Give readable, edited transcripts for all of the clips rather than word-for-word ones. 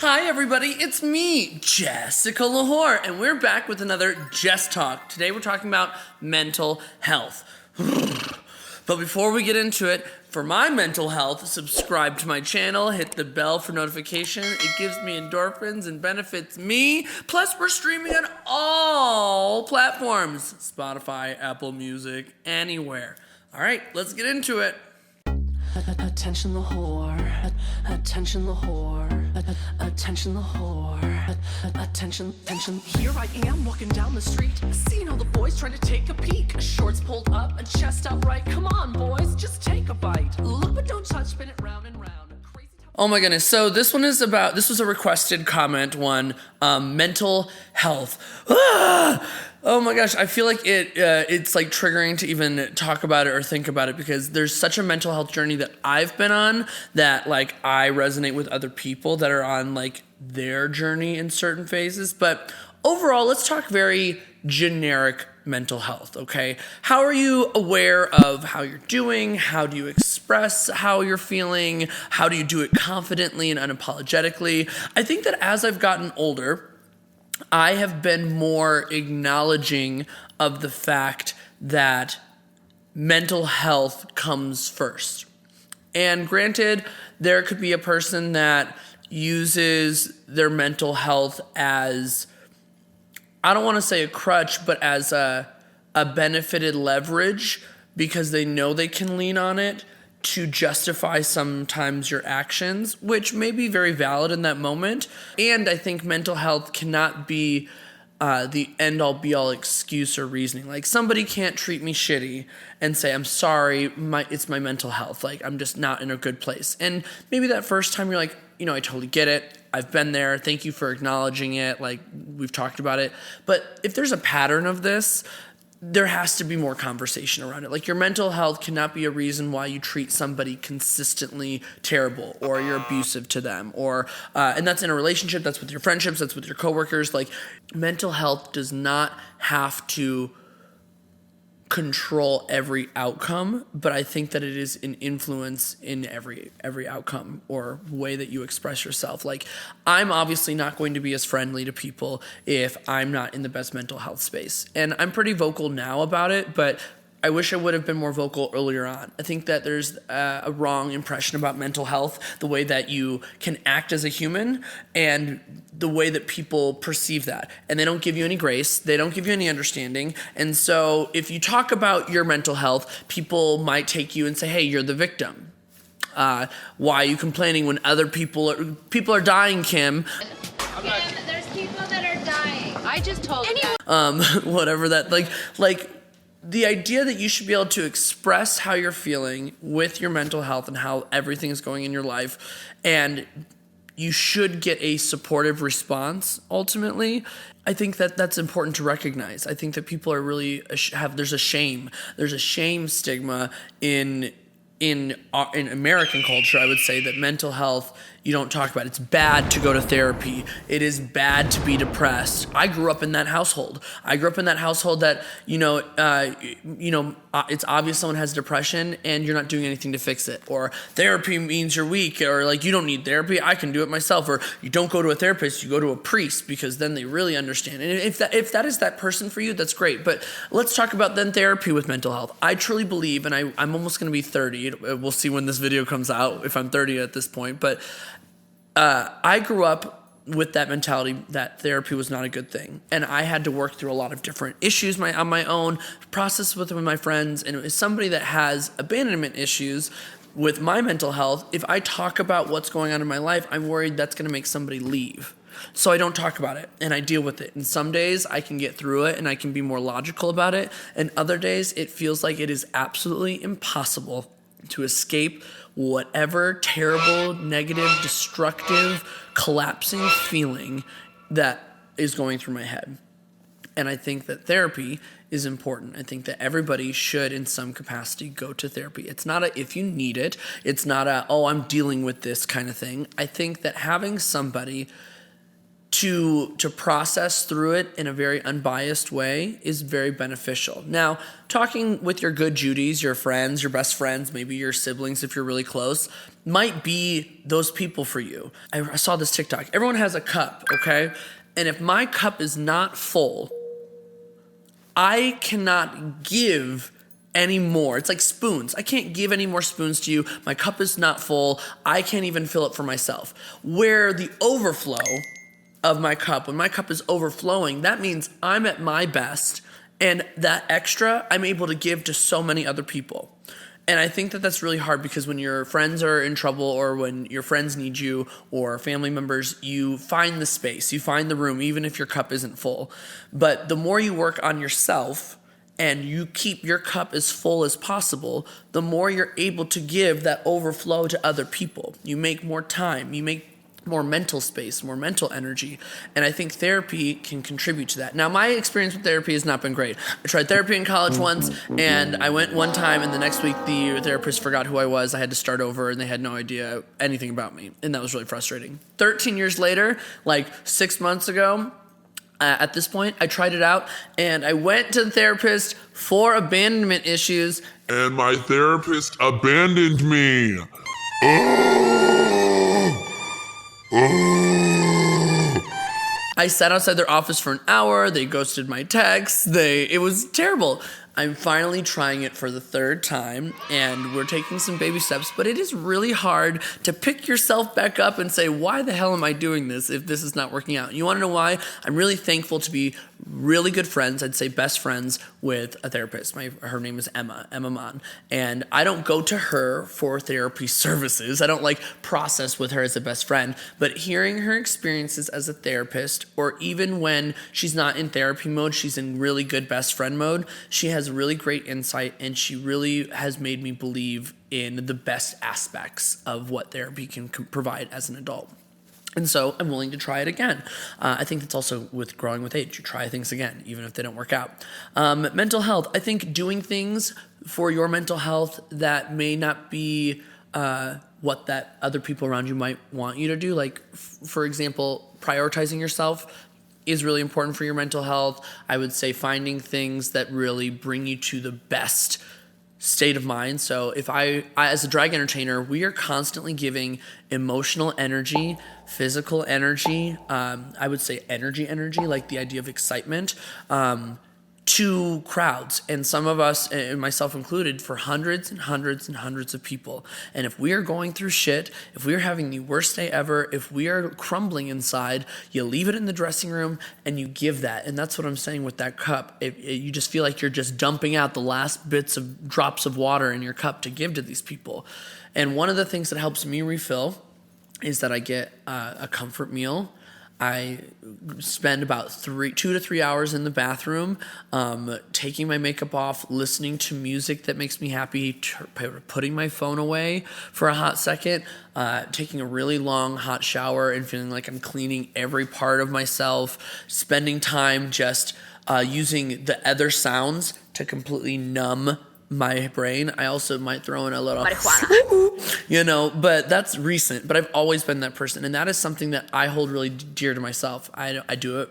Hi everybody, it's me, Jessica Lahore, and we're back with another JESS Talk. Today we're talking about mental health. But before we get into it, for my mental health, subscribe to my channel, hit the bell for notification. It gives me endorphins and benefits me. Plus, we're streaming on all platforms. Spotify, Apple Music, anywhere. All right, let's get into it. Attention the whore, attention the whore, attention the whore, attention. Here I am walking down the street, seeing all the boys trying to take a peek. Shorts pulled up, a chest out right. Come on, boys, just take a bite. Look but don't touch, spin it round and round. Oh my goodness. So this was a requested comment one, mental health. Oh my gosh. I feel like it's like triggering to even talk about it or think about it because there's such a mental health journey that I've been on that like I resonate with other people that are on like their journey in certain phases. But overall, let's talk very generic mental health, okay? How are you aware of how you're doing? How do you express how you're feeling? How do you do it confidently and unapologetically? I think that as I've gotten older, I have been more acknowledging of the fact that mental health comes first. And granted, there could be a person that uses their mental health as, I don't want to say a crutch, but as a benefited leverage because they know they can lean on it to justify sometimes your actions, which may be very valid in that moment. And I think mental health cannot be the end-all be-all excuse or reasoning. Like somebody can't treat me shitty and say, I'm sorry, it's my mental health. Like I'm just not in a good place. And maybe that first time you're like, I totally get it. I've been there. Thank you for acknowledging it. Like we've talked about it. But if there's a pattern of this, there has to be more conversation around it. Like your mental health cannot be a reason why you treat somebody consistently terrible or you're abusive to them or, and that's in a relationship, that's with your friendships, that's with your coworkers. Like mental health does not have to control every outcome, but I think that it is an influence in every outcome or way that you express yourself. Like I'm obviously not going to be as friendly to people if I'm not in the best mental health space. And I'm pretty vocal now about it, but I wish I would have been more vocal earlier on. I think that there's a wrong impression about mental health, the way that you can act as a human and the way that people perceive that. And they don't give you any grace. They don't give you any understanding. And so if you talk about your mental health, people might take you and say, hey, you're the victim. Why are you complaining when other people are dying, Kim? Kim, there's people that are dying. I just told you. Whatever that, like, the idea that you should be able to express how you're feeling with your mental health and how everything is going in your life, and you should get a supportive response ultimately. I think that that's important to recognize. I think that people are really there's a shame stigma in American culture. I would say that mental health, you don't talk about. It's bad to go to therapy. It is bad to be depressed. I grew up in that household. That, it's obvious someone has depression and you're not doing anything to fix it. Or therapy means you're weak, or like you don't need therapy, I can do it myself. Or you don't go to a therapist, you go to a priest because then they really understand. And if that is that person for you, that's great. But let's talk about then therapy with mental health. I truly believe, and I'm almost going to be 30. We'll see when this video comes out if I'm 30 at this point. But I grew up with that mentality that therapy was not a good thing. And I had to work through a lot of different issues on my own, process with my friends. And as somebody that has abandonment issues with my mental health, if I talk about what's going on in my life, I'm worried that's going to make somebody leave. So I don't talk about it and I deal with it. And some days I can get through it and I can be more logical about it. And other days it feels like it is absolutely impossible to escape whatever terrible, negative, destructive, collapsing feeling that is going through my head. And I think that therapy is important. I think that everybody should, in some capacity, go to therapy. It's not a if you need it. It's not a, oh, I'm dealing with this kind of thing. I think that having somebody to process through it in a very unbiased way is very beneficial. Now, talking with your good Judies, your friends, your best friends, maybe your siblings if you're really close, might be those people for you. I saw this TikTok. Everyone has a cup, okay? And if my cup is not full, I cannot give any more. It's like spoons. I can't give any more spoons to you. My cup is not full. I can't even fill it for myself. Where the overflow of my cup, when my cup is overflowing, that means I'm at my best, and that extra I'm able to give to so many other people. And I think that that's really hard because when your friends are in trouble or when your friends need you or family members, you find the space, you find the room, even if your cup isn't full. But the more you work on yourself and you keep your cup as full as possible, the more you're able to give that overflow to other people. You make more time, you make more mental space, more mental energy. And I think therapy can contribute to that. Now, my experience with therapy has not been great. I tried therapy in college once, and I went one time, and the next week the therapist forgot who I was. I had to start over, and they had no idea anything about me. And that was really frustrating. 13 years later, like 6 months ago, at this point, I tried it out, and I went to the therapist for abandonment issues. And my therapist abandoned me. I sat outside their office for an hour. They ghosted my texts. It was terrible. I'm finally trying it for the third time, and we're taking some baby steps, but it is really hard to pick yourself back up and say, why the hell am I doing this if this is not working out? You want to know why? I'm really thankful to be really good friends, I'd say best friends, with a therapist. Her name is Emma Mann, and I don't go to her for therapy services. I don't process with her as a best friend, but hearing her experiences as a therapist, or even when she's not in therapy mode, she's in really good best friend mode, she has really great insight, and she really has made me believe in the best aspects of what therapy can provide as an adult. And so I'm willing to try it again. I think that's also with growing with age. You try things again, even if they don't work out. Mental health. I think doing things for your mental health that may not be what that other people around you might want you to do. For example, prioritizing yourself is really important for your mental health. I would say finding things that really bring you to the best state of mind. So if I as a drag entertainer, we are constantly giving emotional energy, physical energy, I would say energy, like the idea of excitement, to crowds, and some of us, and myself included, for hundreds and hundreds and hundreds of people. And if we are going through shit, if we are having the worst day ever, if we are crumbling inside, you leave it in the dressing room and you give that. And that's what I'm saying with that cup. You just feel like you're just dumping out the last drops of water in your cup to give to these people. And one of the things that helps me refill is that I get a comfort meal. I spend about 2 to 3 hours in the bathroom, taking my makeup off, listening to music that makes me happy, putting my phone away for a hot second, taking a really long hot shower and feeling like I'm cleaning every part of myself, spending time just using the other sounds to completely numb my brain. I also might throw in a little marijuana, but that's recent. But I've always been that person, and that is something that I hold really dear to myself. I do it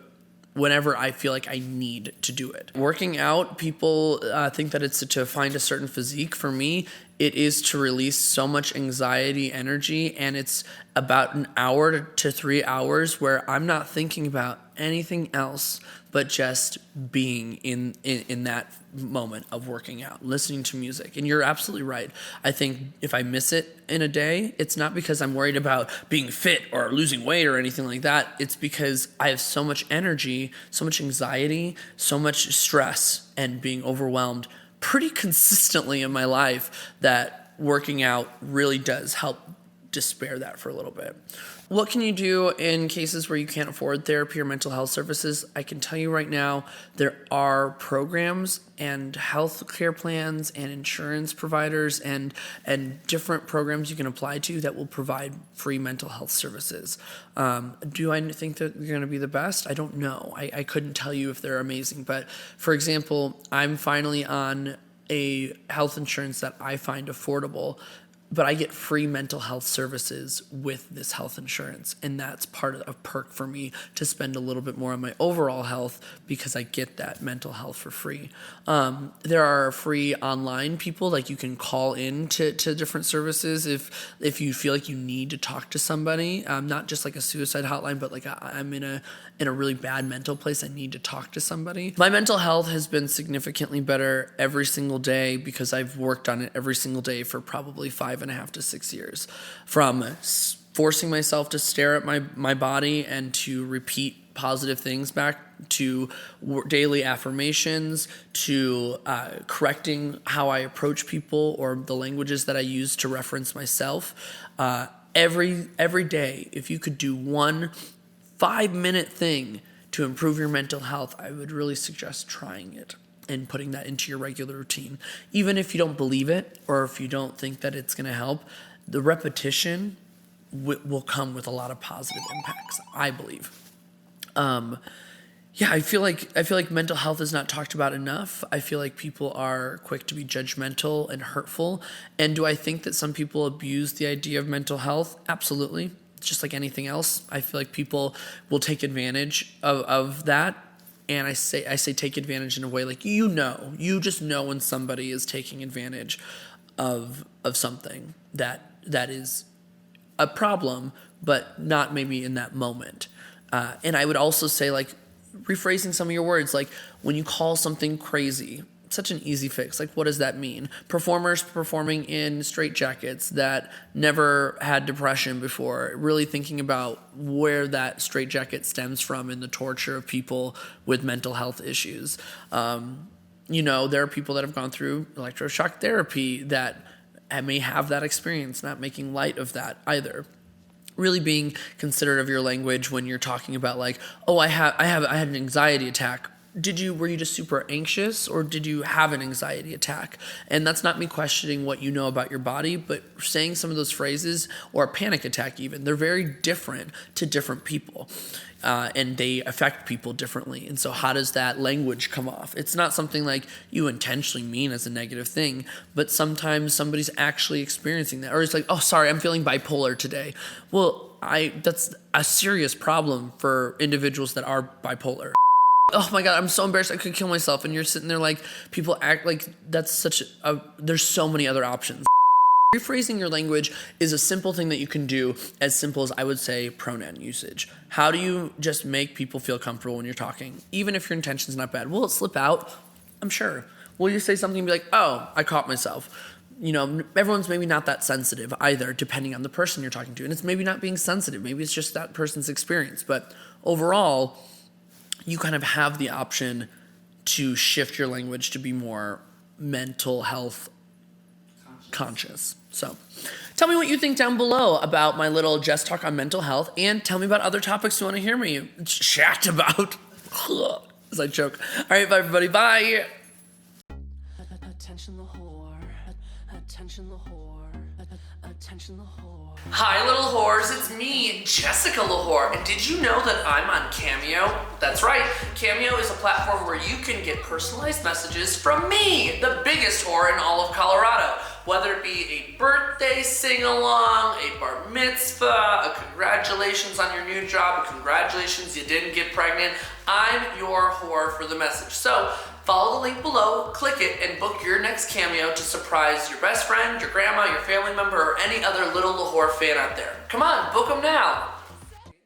whenever I feel like I need to do it. Working out, people think that it's to find a certain physique. For me, it is to release so much anxiety, energy, and it's about an hour to 3 hours where I'm not thinking about anything else but just being in that moment of working out, listening to music. And you're absolutely right. I think if I miss it in a day, it's not because I'm worried about being fit or losing weight or anything like that. It's because I have so much energy, so much anxiety, so much stress and being overwhelmed pretty consistently in my life that working out really does help despair that for a little bit. What can you do in cases where you can't afford therapy or mental health services? I can tell you right now, there are programs and health care plans and insurance providers and different programs you can apply to that will provide free mental health services. Do I think that they're going to be the best? I don't know. I couldn't tell you if they're amazing. But for example, I'm finally on a health insurance that I find affordable but I get free mental health services with this health insurance. And that's part of a perk for me to spend a little bit more on my overall health because I get that mental health for free. There are free online people, like you can call in to different services if you feel like you need to talk to somebody, not just like a suicide hotline, but like I'm in a really bad mental place. I need to talk to somebody. My mental health has been significantly better every single day because I've worked on it every single day for probably 5.5 to 6 years, from forcing myself to stare at my body and to repeat positive things back, to daily affirmations, to correcting how I approach people or the languages that I use to reference myself. Every day, if you could do one 5-minute thing to improve your mental health, I would really suggest trying it and putting that into your regular routine. Even if you don't believe it or if you don't think that it's going to help, the repetition will come with a lot of positive impacts, I believe. I feel like mental health is not talked about enough. I feel like people are quick to be judgmental and hurtful. And do I think that some people abuse the idea of mental health? Absolutely. It's just like anything else. I feel like people will take advantage of that. And I say take advantage in a way like, you just know when somebody is taking advantage of something that is a problem, but not maybe in that moment. And I would also say, like, rephrasing some of your words, like when you call something crazy, such an easy fix. Like, what does that mean? Performers performing in straitjackets that never had depression before, really thinking about where that straitjacket stems from in the torture of people with mental health issues. There are people that have gone through electroshock therapy that may have that experience, not making light of that either. Really being considerate of your language when you're talking about, like, oh, I had an anxiety attack. Were you just super anxious, or did you have an anxiety attack? And that's not me questioning what you know about your body, but saying some of those phrases, or a panic attack even, they're very different to different people. And they affect people differently. And so how does that language come off? It's not something like you intentionally mean as a negative thing, but sometimes somebody's actually experiencing that. Or it's like, oh, sorry, I'm feeling bipolar today. Well, that's a serious problem for individuals that are bipolar. Oh my God, I'm so embarrassed, I could kill myself. And you're sitting there like, people act like there's so many other options. Rephrasing your language is a simple thing that you can do, as simple as, I would say, pronoun usage. How do you just make people feel comfortable when you're talking? Even if your intention's not bad. Will it slip out? I'm sure. Will you say something and be like, oh, I caught myself? Everyone's maybe not that sensitive either, depending on the person you're talking to. And it's maybe not being sensitive. Maybe it's just that person's experience. But overall, you kind of have the option to shift your language to be more mental health conscious. So tell me what you think down below about my little Jess talk on mental health, and tell me about other topics you want to hear me chat about. As I joke. All right, bye everybody. Bye. Attention the whore. Attention the whore. Attention the whore. Hi, little whores. It's me, Jessica Lahore. And did you know that I'm on Cameo? That's right. Cameo is a platform where you can get personalized messages from me, the biggest whore in all of Colorado. Whether it be a birthday sing-along, a bar mitzvah, a congratulations on your new job, a congratulations you didn't get pregnant, I'm your whore for the message. So follow the link below, click it, and book your next Cameo to surprise your best friend, your grandma, your family member, or any other little Lahore fan out there. Come on, book them now.